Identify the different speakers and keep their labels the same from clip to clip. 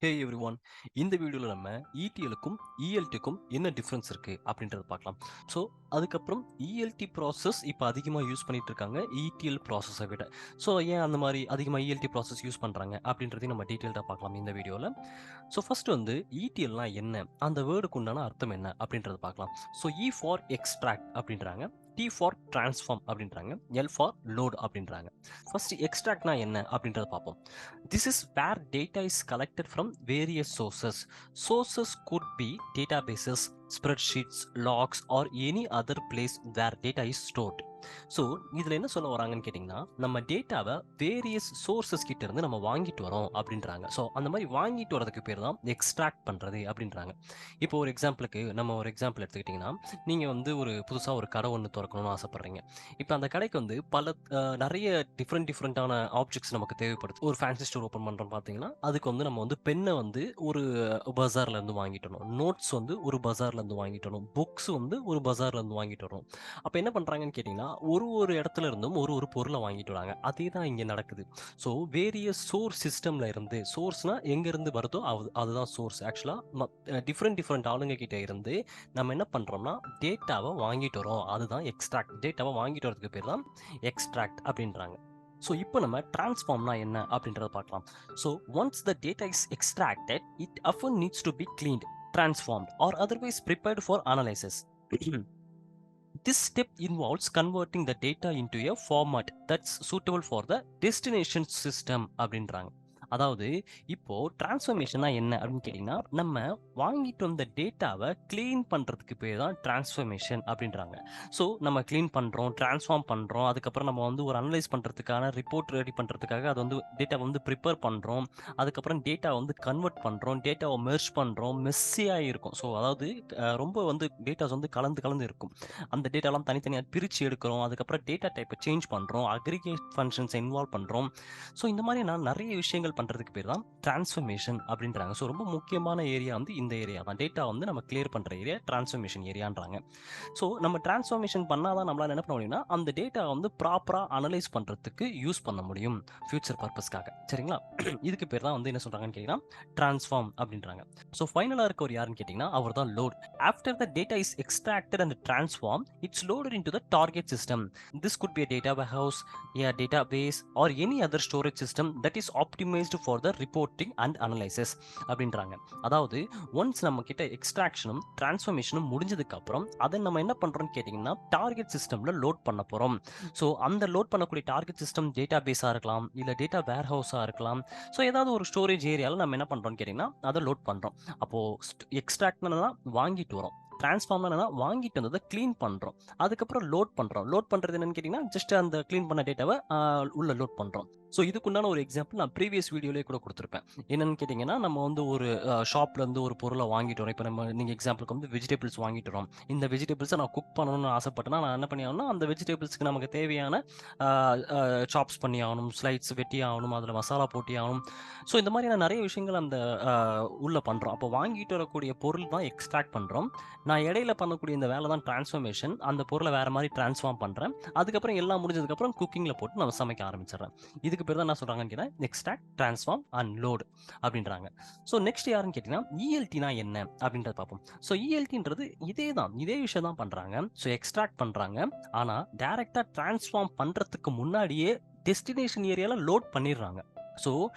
Speaker 1: ஹே everyone, இந்த வீடியோவில் நம்ம இடிஎலுக்கும் இஎல்டிக்கும் என்ன டிஃப்ரென்ஸ் இருக்குது அப்படின்றத பார்க்கலாம். ஸோ அதுக்கப்புறம் இஎல்டி ப்ராசஸ் இப்போ அதிகமாக யூஸ் பண்ணிட்டு இருக்காங்க இடிஎல் ப்ராசஸை விட. ஸோ ஏன் அந்த மாதிரி அதிகமாக இஎல்டி ப்ராசஸ் யூஸ் பண்ணுறாங்க அப்படின்றதையும் நம்ம டீட்டெயில்டாக பார்க்கலாம் இந்த வீடியோவில். ஸோ ஃபர்ஸ்ட் வந்து இடிஎல்னா என்ன, அந்த வேர்டுக்கு உண்டான அர்த்தம் என்ன அப்படின்றத பார்க்கலாம். ஸோ இ ஃபார் எக்ஸ்ட்ராக்ட் அப்படின்றாங்க, டி ஃபார் டிரான்ஸ்ஃபார்ம் அப்படின்றாங்க, எல் ஃபார் லோட் அப்படின்றாங்க. ஃபர்ஸ்ட் எக்ஸ்ட்ராக்ட்னா என்ன அப்படின்றத பார்ப்போம். This is where data is collected from various sources. Sources could be databases, spreadsheets, logs, or any other place where data is stored. So இதில் என்ன சொல்ல வராங்கன்னு கேட்டிங்கன்னா, நம்ம டேட்டாவை வேரியஸ் சோர்சஸ் கிட்ட இருந்து நம்ம வாங்கிட்டு வரோம் அப்படின்றாங்க. ஸோ அந்த மாதிரி வாங்கிட்டு வரதுக்கு பேர் தான் எக்ஸ்ட்ராக்ட் பண்ணுறது அப்படின்றாங்க. இப்போ ஒரு எக்ஸாம்பிளுக்கு நம்ம ஒரு எக்ஸாம்பிள் எடுத்துக்கிட்டிங்கன்னா, நீங்கள் வந்து ஒரு புதுசாக ஒரு கடை ஒன்று திறக்கணும்னு ஆசைப்பட்றீங்க. இப்போ அந்த கடைக்கு வந்து நிறைய டிஃப்ரெண்ட்டான ஆப்ஜெக்ட்ஸ் நமக்கு தேவைப்படுது. ஒரு ஃபேன்சி ஸ்டோர் ஓப்பன் பண்ணுறோம் பார்த்தீங்கன்னா, அதுக்கு வந்து நம்ம வந்து பென்னை வந்து ஒரு பஜார்லேருந்து வாங்கிட்டு வரணும், நோட்ஸ் வந்து ஒரு பஜார்லேருந்து வாங்கிட்டு வரணும், புக்ஸ் வந்து ஒரு பஜார்லேருந்து வாங்கிட்டு வரணும். அப்போ என்ன பண்ணுறாங்கன்னு கேட்டிங்கன்னா, ஒரு இடத்துல இருந்தும் ஒரு பொருளை வாங்கிட்டு வராங்க. அதே தான் இங்கே நடக்குது. ஸோ வேரியஸ் சோர்ஸ் சிஸ்டமில் இருந்து, சோர்ஸ்னா எங்கேருந்து வருதோ அதுதான் சோர்ஸ். ஆக்சுவலாக டிஃப்ரெண்ட் ஆளுங்க கிட்ட இருந்து நம்ம என்ன பண்ணுறோம்னா டேட்டாவை வாங்கிட்டு வரோம். அதுதான் எக்ஸ்ட்ராக்ட். டேட்டாவை வாங்கிட்டு வரதுக்கு பேர் தான் எக்ஸ்ட்ராக்ட் அப்படின்றாங்க. ஸோ இப்போ நம்ம டிரான்ஸ்ஃபார்ம்னா என்ன அப்படின்றத பார்க்கலாம். So once the data is extracted, it often needs to be cleaned, transformed, or otherwise prepared for analysis. This step involves converting the data into a format that's suitable for the destination system அப்படின்றாங்க. அதாவது இப்போ டிரான்ஸ்ஃபர்மேஷனா என்ன அப்படின்னு கேட்டிங்கன்னா, நம்ம வாங்கிட்டு வந்த டேட்டாவை க்ளீன் பண்ணுறதுக்கு பேர் தான் டிரான்ஸ்ஃபர்மேஷன் அப்படின்றாங்க. ஸோ நம்ம க்ளீன் பண்ணுறோம், டிரான்ஸ்ஃபார்ம் பண்ணுறோம், அதுக்கப்புறம் நம்ம வந்து ஒரு அனலைஸ் பண்ணுறதுக்கான ரிப்போர்ட் ரெடி பண்ணுறதுக்காக அது வந்து டேட்டா வந்து ப்ரிப்பேர் பண்ணுறோம், அதுக்கப்புறம் டேட்டா வந்து கன்வெர்ட் பண்ணுறோம், டேட்டாவை மெர்ஜ் பண்ணுறோம், மெஸ்ஸியாக இருக்கும். ஸோ அதாவது ரொம்ப வந்து டேட்டாஸ் வந்து கலந்து இருக்கும். அந்த டேட்டாலாம் தனித்தனியாக பிரித்து எடுக்கிறோம், அதுக்கப்புறம் டேட்டா டைப்பை சேஞ்ச் பண்ணுறோம், அக்ரிகேட் ஃபங்க்ஷன்ஸை இன்வால்வ் பண்ணுறோம். ஸோ இந்த மாதிரி நான் நிறைய விஷயங்கள் பண்ணுறதுக்கு பேர் தான் டிரான்ஸ்ஃபர்மேஷன் அப்படின்றாங்க. ஸோ ரொம்ப முக்கியமான ஏரியா வந்து இந்த ஏரியா தான். டேட்டா வந்து நம்ம கிளியர் பண்ணுற ஏரியா டிரான்ஸ்ஃபர்மேஷன் ஏரியான்றாங்க. ஸோ நம்ம டிரான்ஸ்ஃபர்மேஷன் பண்ணால் தான் நம்மளால் என்ன பண்ண முடியும்னா அந்த டேட்டா வந்து ப்ராப்பராக அனலைஸ் பண்ணுறதுக்கு யூஸ் பண்ண முடியும் ஃபியூச்சர் பர்பஸ்க்காக. சரிங்களா? இதுக்கு பேர் தான் வந்து என்ன சொல்கிறாங்கன்னு கேட்டிங்கன்னா டிரான்ஸ்ஃபார்ம் அப்படின்றாங்க. ஸோ ஃபைனலாக இருக்கவர் யாருன்னு கேட்டிங்கன்னா அவர் தான் load. After the data is extracted and transform, it's loaded into the target system. This could be a data warehouse, a database, or any other storage system that is optimized for the reporting and analysis அப்படின்றாங்க. அதாவது once நம்ம கிட்ட எக்ஸ்ட்ராக்ஷனும் டிரான்ஸ்ஃபர்மேஷனும் முடிஞ்சதுக்கு அப்புறம் அதை நம்ம என்ன பண்றோம்னு கேட்டிங்கன்னா டார்கெட் சிஸ்டம்ல லோட் பண்ண போறோம். ஸோ அந்த லோட் பண்ணக்கூடிய டார்கெட் சிஸ்டம் டேட்டா பேஸாக இருக்கலாம், இல்லை டேட்டா வேர் ஹவுஸாக இருக்கலாம். ஸோ ஏதாவது ஒரு ஸ்டோரேஜ் ஏரியாவில் நம்ம என்ன பண்றோம்னு கேட்டிங்கன்னா அதை லோட் பண்றோம். அப்போ எக்ஸ்ட்ராக்ட்னா வாங்கிட்டு வரோம், டிரான்ஸ்ஃபார்ம்னா என்னன்னா வாங்கிட்டு வந்ததை க்ளீன் பண்ணுறோம், அதுக்கப்புறம் லோட் பண்ணுறோம். லோட் பண்ணுறது என்னன்னு கேட்டிங்கன்னா ஜஸ்ட் அந்த க்ளீன் பண்ண டேட்டாவை உள்ள லோட் பண்ணுறோம். ஸோ இதுக்குண்டான ஒரு எக்ஸாம்பிள் நான் ப்ரீவியஸ் வீடியோலேயே கூட கொடுத்துருப்பேன். என்னன்னு கேட்டிங்கன்னா நம்ம வந்து ஒரு ஷாப்லேருந்து ஒரு பொருளை வாங்கிட்டு வரோம். இப்போ நீங்கள் எக்ஸாம்பிளுக்கு வந்து வெஜிடபிள்ஸ் வாங்கிட்டு வரோம். இந்த வெஜிடபிள்ஸை நான் குக் பண்ணணும்னு ஆசைப்பட்டேன்னா நான் என்ன பண்ணி ஆகணும்னா அந்த வெஜிடபிள்ஸ்க்கு நமக்கு தேவையான சாப்ஸ் பண்ணி ஆகணும், ஸ்லைட்ஸ் வெட்டி ஆகணும், அதில் மசாலா போட்டி ஆகணும். ஸோ இந்த மாதிரியான நிறைய விஷயங்கள் அந்த உள்ளே பண்ணுறோம். அப்போ வாங்கிட்டு வரக்கூடிய பொருள் தான் எக்ஸ்ட்ராக்ட் பண்ணுறோம். நான் இடையில பண்ணக்கூடிய இந்த வேலை தான் டிரான்ஸ்ஃபர்மேஷன். அந்த பொருளை வேறு மாதிரி டிரான்ஸ்ஃபார்ம் பண்ணுறேன். அதுக்கப்புறம் எல்லாம் முடிஞ்சதுக்கப்புறம் குக்கிங்கில் போட்டு நம்ம சமைக்க ஆரம்பிச்சிடுறேன். இதுக்கு பேர் தான் என்ன சொல்கிறாங்கன்னு கேட்டால் எக்ஸ்ட்ராக்ட், டிரான்ஸ்ஃபார்ம் அண்ட் லோட் அப்படின்றாங்க. ஸோ நெக்ஸ்ட் யாருன்னு கேட்டிங்கன்னா இஎல்டினா என்ன அப்படின்றத பார்ப்போம். ஸோ இஎல்டின்றது இதே விஷயம் தான் பண்ணுறாங்க. ஸோ எக்ஸ்ட்ராக்ட் பண்ணுறாங்க, ஆனால் டைரெக்டாக டிரான்ஸ்ஃபார்ம் பண்ணுறதுக்கு முன்னாடியே டெஸ்டினேஷன் ஏரியாவில் லோட் பண்ணிடுறாங்க. ஸோ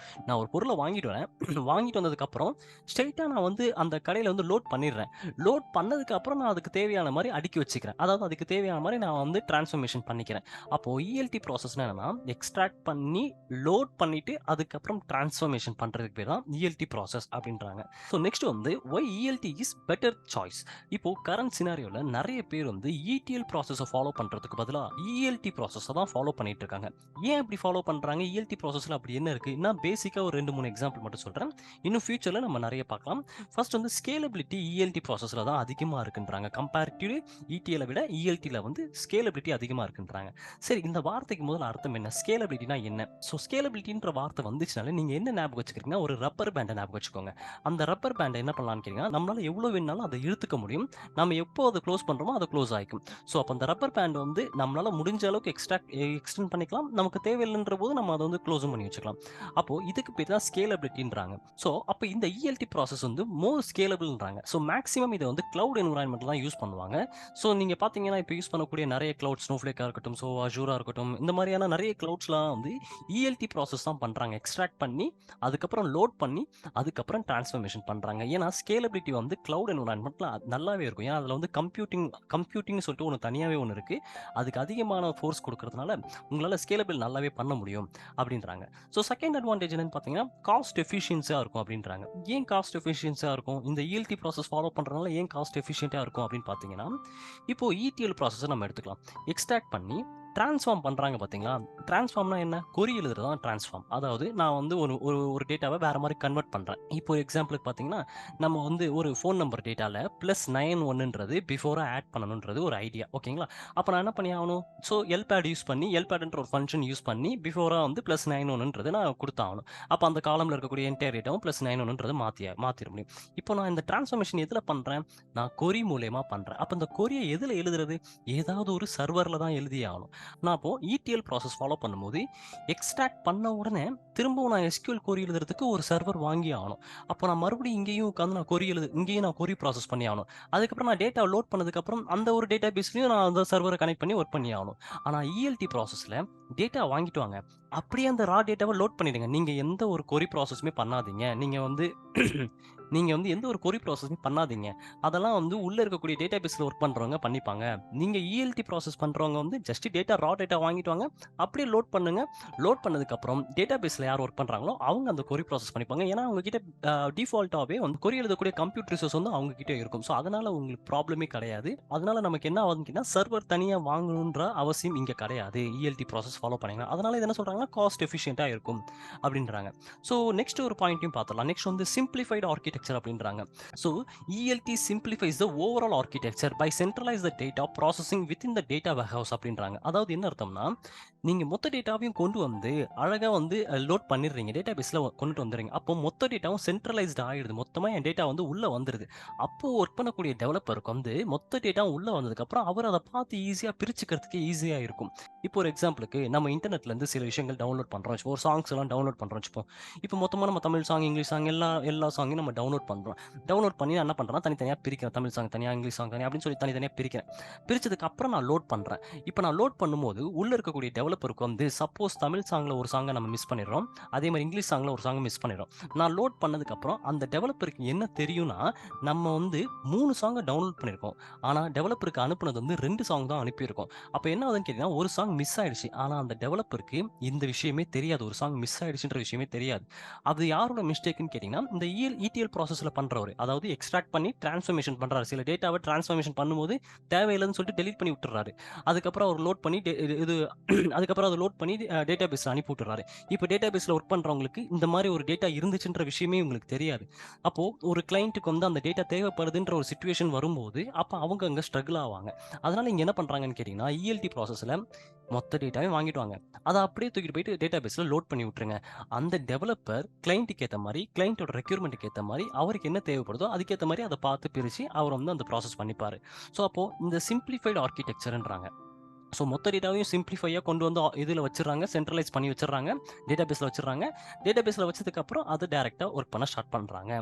Speaker 1: நான் ஒரு பொருளை வாங்கிட்டு வரேன், வாங்கிட்டு வந்ததுக்கப்புறம் ஸ்ட்ரெயிட்டாக நான் வந்து அந்த கடையில் வந்து லோட் பண்ணிடுறேன். லோட் பண்ணதுக்கப்புறம் நான் அதுக்கு தேவையான மாதிரி அடுக்கி வச்சுக்கிறேன். அதாவது அதுக்கு தேவையான மாதிரி நான் வந்து டிரான்ஸ்ஃபர்மேஷன் பண்ணிக்கிறேன். அப்போது இஎல்டி ப்ராசஸ்னா என்னன்னா எக்ஸ்ட்ராக்ட் பண்ணி லோட் பண்ணிவிட்டு அதுக்கப்புறம் டிரான்ஸ்ஃபர்மேஷன் பண்ணுறதுக்கு பேர் தான் இஎல்டி ப்ராசஸ் அப்படின்றாங்க. ஸோ நெக்ஸ்ட் வந்து why ELT is better choice. இப்போது கரண்ட் சினாரியோவில் நிறைய பேர் வந்து இடிஎல் ப்ராசஸை ஃபாலோ பண்ணுறதுக்கு பதிலாக இஎல்டி ப்ராசஸை தான் ஃபாலோ பண்ணிட்டு இருக்காங்க. ஏன் இப்படி ஃபாலோ பண்ணுறாங்க? இஎல்டி ப்ராசஸில் அப்படி என்ன இருக்குது? நான் பேசிக்காக ஒரு 2-3 எக்ஸாம்பிள் மட்டும் சொல்கிறேன். இன்னும் ஃபியூச்சரில் நம்ம நிறைய பார்க்கலாம். ஃபர்ஸ்ட் வந்து ஸ்கேலபிலிட்டி இஎல்டி ப்ராசஸில் தான் அதிகமாக இருக்குன்றாங்க. கம்பேரிட்டிவ்லி இடிஎலை விட இஎல்டியில் வந்து ஸ்கேலபிலிட்டி அதிகமாக இருக்குன்றாங்க. சரி, இந்த வார்த்தைக்கு முதல்ல அர்த்தம் என்ன? ஸ்கேலபிலிட்டினா என்ன? ஸோ ஸ்கேலபிலிட்டின்ற வார்த்தை வந்துச்சுனாலே நீங்கள் என்ன ஞாபகம் வச்சுக்கிறீங்கன்னா ஒரு ரப்பர் பேண்டை ஞாபகம் வச்சுக்கோங்க. அந்த ரப்பர் பேண்டை என்ன பண்ணலான்னு கேட்டிங்கன்னா நம்மளால் எவ்வளோ வேணாலும் அதை இழுத்துக்க முடியும். நம்ம எப்போ அதை க்ளோஸ் பண்ணுறோமோ அதை க்ளோஸ் ஆகிக்கும். ஸோ அப்போ அந்த ரப்பர் பேண்ட் வந்து நம்மளால் முடிஞ்ச அளவுக்கு எக்ஸ்டெண்ட் பண்ணிக்கலாம். நமக்கு தேவையில்லைன்ற போது நம்ம அதை வந்து க்ளோஸும் பண்ணி வச்சுக்கலாம். அப்போ இதுக்கு பேர் தான் ஸ்கேலபிலிட்டின்றாங்க. ஸோ அப்போ இந்த இஎல்டி ப்ராசஸ் வந்து மோர் ஸ்கேலபிள்ன்றாங்க. ஸோ மேக்ஸிமம் இதை வந்து கிளவுட் என்விரான்மெண்ட்ல தான் யூஸ் பண்ணுவாங்க. ஸோ நீங்க பார்த்தீங்கன்னா, இப்போ யூஸ் பண்ணக்கூடிய நிறைய கிளவுட் ஸ்னோஃப்ளேக்கா இருக்கட்டும், ஸோ அஷூரா இருக்கட்டும், இந்த மாதிரியான நிறைய கிளவுட்ஸ்லாம் வந்து இஎல்டி ப்ராசஸ் தான் பண்றாங்க. எக்ஸ்ட்ராக்ட் பண்ணி, அதுக்கப்புறம் லோட் பண்ணி, அதுக்கப்புறம் டிரான்ஸ்ஃபர்மேஷன் பண்றாங்க. ஏன்னா ஸ்கேலபிலிட்டி வந்து கிளவுட் என்விரான்மெண்ட்ல நல்லாவே இருக்கும். ஏன்னா அதில வந்து கம்ப்யூட்டிங்னு சொல்லிட்டு ஒண்ணு தனியாவே ஒண்ணு இருக்கு. அதுக்கு அதிகமான ஃபோர்ஸ் குடுக்கறதுனால, உங்களால ஸ்கேலபிள் நல்லாவே பண்ண முடியும் அப்படின்றாங்க. ஸோ செகண்ட் அட்வான்டேஜ் என்னன்னு பார்த்தீங்கன்னா, காஸ்ட் எஃபிஷியன்ஸியா இருக்கும் அப்படின்றாங்க. ஏன் காஸ்ட் எஃபிஷியன்ஸியா இருக்கும்? இந்த இஎல்டி ப்ராசஸ் ஃபாலோ பண்றதுனால ஏன் காஸ்ட் எஃபிஷியன்ட்டா இருக்கும் அப்படின்னு பார்த்தீங்கன்னா, இப்போ இடிஎல் ப்ராசஸ நம்ம எடுத்துக்கலாம். எக்ஸ்ட்ராக்ட் பண்ணி டிரான்ஸ்ஃபார்ம் பண்றாங்க பார்த்தீங்களா? டிரான்ஸ்ஃபார்ம்னா என்ன? கொரி எழுதுறது தான் டிரான்ஸ்ஃபார்ம். அதாவது நான் வந்து ஒரு ஒரு ஒரு டேட்டாவ வேற மாரி கன்வெர்ட் பண்றேன். இப்போ எக்ஸாம்பிளுக்கு பார்த்தீங்கன்னா, நம்ம வந்து ஒரு ஃபோன் நம்பர் டேட்டால +91ன்றது பிஃபோரா ஆட் பண்ணணுன்றது ஒரு ஐடியா. ஓகேங்களா? அப்ப நான் என்ன பண்ணி ஆகணும்? ஸோ எல்பேட் யூஸ் பண்ணி எல்பேட்ன்ற ஒரு ஃபங்ஷன் யூஸ் பண்ணி பிஃபோரா வந்து +91ன்றது நான் குடுத்தாகணும். அப்ப அந்த காலம்ல இருக்கக்கூடிய என்டையர் டேட்டாவும் +91ன்றது மாத்திர முடியும். இப்போ நான் இந்த டிரான்ஸ்ஃபார்மேஷன் எதுல பண்றேன்? நான் கொரி மூலியமா பண்றேன். அப்ப இந்த கொரிய எதுல எழுதுறது? ஏதாவது ஒரு சர்வர்ல தான் எழுதியே ஆகணும். நான் அப்போ இடிஎல் ப்ராசஸ் ஃபாலோ பண்ணும்போது, எக்ஸ்ட்ராக்ட் பண்ண உடனே திரும்பவும் நான் எஸ்கியூஎல் கொரி எழுதுறதுக்கு ஒரு சர்வர் வாங்கி ஆகணும். அப்போ நான் மறுபடியும் இங்கேயும் உட்கார்ந்து நான் இங்கேயும் நான் கொரி ப்ராசஸ் பண்ணி ஆகணும். அதுக்கப்புறம் நான் டேட்டா லோட் பண்ணதுக்கப்புறம் அந்த ஒரு டேட்டாபேஸ்லயும் நான் அந்த சர்வர கனெக்ட் பண்ணி ஒர்க் பண்ணி ஆகணும். ஆனா இஎல்டி ப்ராசஸ்ல டேட்டா வாங்கிட்டு வாங்க. அப்படியே அந்த டேட்டாவ லோட் பண்ணிடுங்க. நீங்க எந்த ஒரு கொரி ப்ராசஸுமே பண்ணாதீங்க. நீங்க வந்து எந்த ஒரு கொரி ப்ராசஸுமே பண்ணாதீங்க. அதெல்லாம் வந்து உள்ள இருக்கக்கூடிய டேட்டாபேஸ்ல ஒர்க் பண்றவங்க பண்ணிப்பாங்க. நீங்க இஎல்டி ப்ராசஸ் பண்றவங்க வந்து ஜஸ்ட் டேட்டா வாங்கிட்டு வாங்க. அப்படியே லோட் பண்ணுங்க. லோட் பண்ணதுக்கப்புறம் டேட்டாபேஸ்ல யார் ஒர்க் பண்றாங்களோ, அவங்க அந்த கொரி ப்ராசஸ் பண்ணிப்பாங்க. ஏன்னா, அவங்க கிட்ட டிஃபால்ட்டாவே வந்து கொரி எழுதக்கூடிய கம்ப்யூட் ரிசோர்ஸ் வந்து அவங்க கிட்ட இருக்கும். ஸோ, அதனால உங்களுக்கு ப்ராப்ளமே கிடையாது. அதனால நமக்கு என்ன ஆகுதுன்னு கேட்டா, சர்வர் தனியா வாங்கணுன்ற அவசியம் இங்க கிடையாது. இஎல்டி ப்ராசஸ் ஃபாலோ பண்ணீங்கன்னா. அதனால இது என்ன சொல்றாங்கன்னா, காஸ்ட் எஃபிஷியன்ட்டா இருக்கும் அப்படின்றாங்க. ஸோ, நெக்ஸ்ட் ஒரு பாயிண்ட்டையும் பார்த்துடலாம். நெக்ஸ்ட் வந்து சிம்ப்ளிஃபைட் ஆர்க்கிடெக்சர் அப்படின்றாங்க. So, ELT simplifies the overall architecture by centralize the data processing within the data warehouse அப்படின்றாங்க. அதாவது என்ன அர்த்தம்னா, நீங்க மொத்த டேட்டாவையும் கொண்டு வந்து அழகா வந்து லோட் பண்ணிடுறீங்க. டேட்டாபேஸ்ல கொண்டுட்டு வந்துடுறீங்க. அப்போ மொத்த டேட்டாவும் சென்ட்ரலைஸ்ட் ஆயிடுது. மொத்தமா என் டேட்டா வந்து உள்ள வந்துருது. அப்போ ஒர்க் பண்ணக்கூடிய டெவலப்பருக்கு வந்து மொத்த டேட்டாவும் உள்ள வந்ததுக்கப்புறம் அவர் அத பார்த்து ஈஸியா பிரிச்சுக்கிறதுக்கு ஈஸியா இருக்கும். இப்போ ஒரு எக்ஸாம்பிளுக்கு நம்ம இன்டர்நெட்ல இருந்து சில விஷயங்கள் டவுன்லோட் பண்றோம். ஒரு சாங்ஸ் எல்லாம் டவுன்லோட் பண்றோம் வச்சுப்போம். இப்போ மொத்தமா நம்ம தமிழ் சாங், இங்கிலீஷ் சாங் எல்லா சாங்கையும் நம்ம டவுன்லோட் பண்றோம். டவுன்லோட் பண்ணி நான் என்ன பண்றேன்னா, தனித்தனியா பிரிக்கிறேன். தமிழ் சாங் தனியா, இங்கிலீஷ் சாங் தனியா அப்படின்னு சொல்லி தனித்தனியா பிரிக்கிறேன். பிரிச்சதுக்கு அப்புறம் நான் லோட் பண்றேன். இப்ப நான் லோட் பண்ணும்போது, உள்ள இருக்கக்கூடிய டெவலப்பருக்கு வந்து சப்போஸ் தமிழ் சாங்ல ஒரு சாங்க நம்ம மிஸ் பண்ணிடுறோம். அதே மாரி இங்கிலீஷ் சாங்ல ஒரு சாங்க மிஸ் பண்ணிடுறோம். நான் லோட் பண்ணதுக்கு அப்புறம் அந்த டெவலப்பருக்கு என்ன தெரியும்னா, நம்ம வந்து 3 சாங்க டவுன்லோட் பண்ணியிருக்கோம். ஆனா டெவலப்பருக்கு அனுப்புனது வந்து 2 சாங் தான் அனுப்பியிருக்கோம். அப்ப என்ன ஆகுதுன்னு கேட்டீங்கன்னா, ஒரு சாங் மிஸ் ஆயிடுச்சு. ஆனா அந்த டெவலப்பருக்கு இந்த விஷயமே தெரியாது. ஒரு சாங் மிஸ் ஆயிடுச்சுன்ற விஷயமே தெரியாது. அது யாரோட மிஸ்டேக்ன்னு கேட்டீங்கன்னா, இந்த இடிஎல் ப்ராசஸ்ல பண்றவரு. அதாவது எக்ஸ்ட்ராக்ட் பண்ணி டிரான்ஸ்ஃபர்மேஷன் பண்றாரு. சில டேட்டாவ டிரான்ஸ்ஃபர்மேஷன் பண்ணும்போது தேவையில்லன்னு சொல்லிட்டு டெலீட் பண்ணி விட்டுர்றாரு. அதுக்கப்புறம் அவர் லோட் பண்ணி இது அதுக்கப்புறம் அத லோட் பண்ணி டேட்டாபேஸ்ல அனுப்பி விட்டுர்றாரு. இப்ப டேட்டாபேஸ்ல ஒர்க் பண்றவங்களுக்கு இந்த மாரி ஒரு டேட்டா இருந்துச்சுன்ற விஷயமே உங்களுக்கு தெரியாது. அப்போ ஒரு கிளையன்ட்க்கு வந்து அந்த டேட்டா தேவைப்படுதுன்ற ஒரு சிச்சுவேஷன் வரும்போது, அப்ப அவங்க அங்க ஸ்ட்ரகிள் ஆவாங்க. அதனால இங்க என்ன பண்றாங்கன்னு கேட்டீங்கன்னா, இஎல்டி ப்ராசஸ்ல மொத்த டேட்டாவையும் வாங்கிட்டு வாங்க. அத அப்படியே தூக்கிட்டு போயிட்டு டேட்டாபேஸ்ல லோட் பண்ணி விட்டுருங்க. அந்த டெவலப்பர் கிளையன்ட்க்கு ஏத்த மாரி, கிளையன்ட்டோட ரெக்யர்மென்ட்க்கு ஏத்த மாரி, அவருக்கு என்ன தேவைப்படுதோ அதுக்கேத்த மாரி அத பார்த்து பிரிச்சு, அவர் வந்து அந்த ப்ராசஸ் பண்ணிப்பாரு. ஸோ அப்போ இந்த சிம்ப்ளிஃபைட் ஆர்க்கிடெக்சர்ன்றாங்க. ஸோ மொத்த டேட்டாவையும் சிம்ப்ளிஃபையா கொண்டு வந்து இதுல வச்சுர்றாங்க. சென்ட்ரலைஸ் பண்ணி வச்சுர்றாங்க. டேட்டாபேஸ்ல வச்சுர்றாங்க. டேட்டாபேஸ்ல வச்சதுக்கப்புறம் அத டைரக்ட்டா ஒர்க் பண்ண ஸ்டார்ட் பண்றாங்க.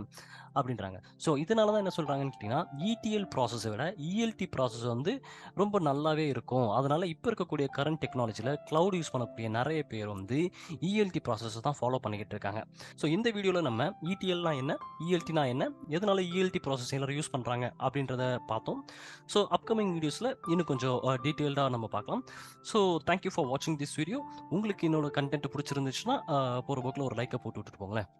Speaker 1: அப்படின்றாங்க. ஸோ இதனால தான் என்ன சொல்றாங்கன்னு கேட்டீங்கன்னா, இடிஎல் ப்ராசஸ விட இஎல்டி ப்ராசஸ் வந்து ரொம்ப நல்லாவே இருக்கும். அதனால இப்ப இருக்கக்கூடிய கரண்ட் டெக்னாலஜில கிளவுட் யூஸ் பண்ணக்கூடிய நெறைய பேர் வந்து இஎல்டி ப்ராசஸ தான் ஃபாலோ பண்ணிக்கிட்டு இருக்காங்க. ஸோ இந்த வீடியோல நம்ம இடிஎல்னா என்ன? இஎல்டினா என்ன? எதனால இஎல்டி ப்ராசஸ் எல்லாரும் யூஸ் பண்றாங்க? அப்படின்றத பார்த்தோம். ஸோ அப்கமிங் வீடியோஸ்ல இன்னும் கொஞ்சம் டீட்டெயில்டா நம்ம பார்க்கலாம். ஸோ தேங்க் யூ ஃபார் வாட்சிங் திஸ் வீடியோ. உங்களுக்கு என்னோட கன்டென்ட் புடிச்சிருந்துச்சுன்னா, போற போக்குல ஒரு லைக்க போட்டு விட்டுட்டு போங்களேன்.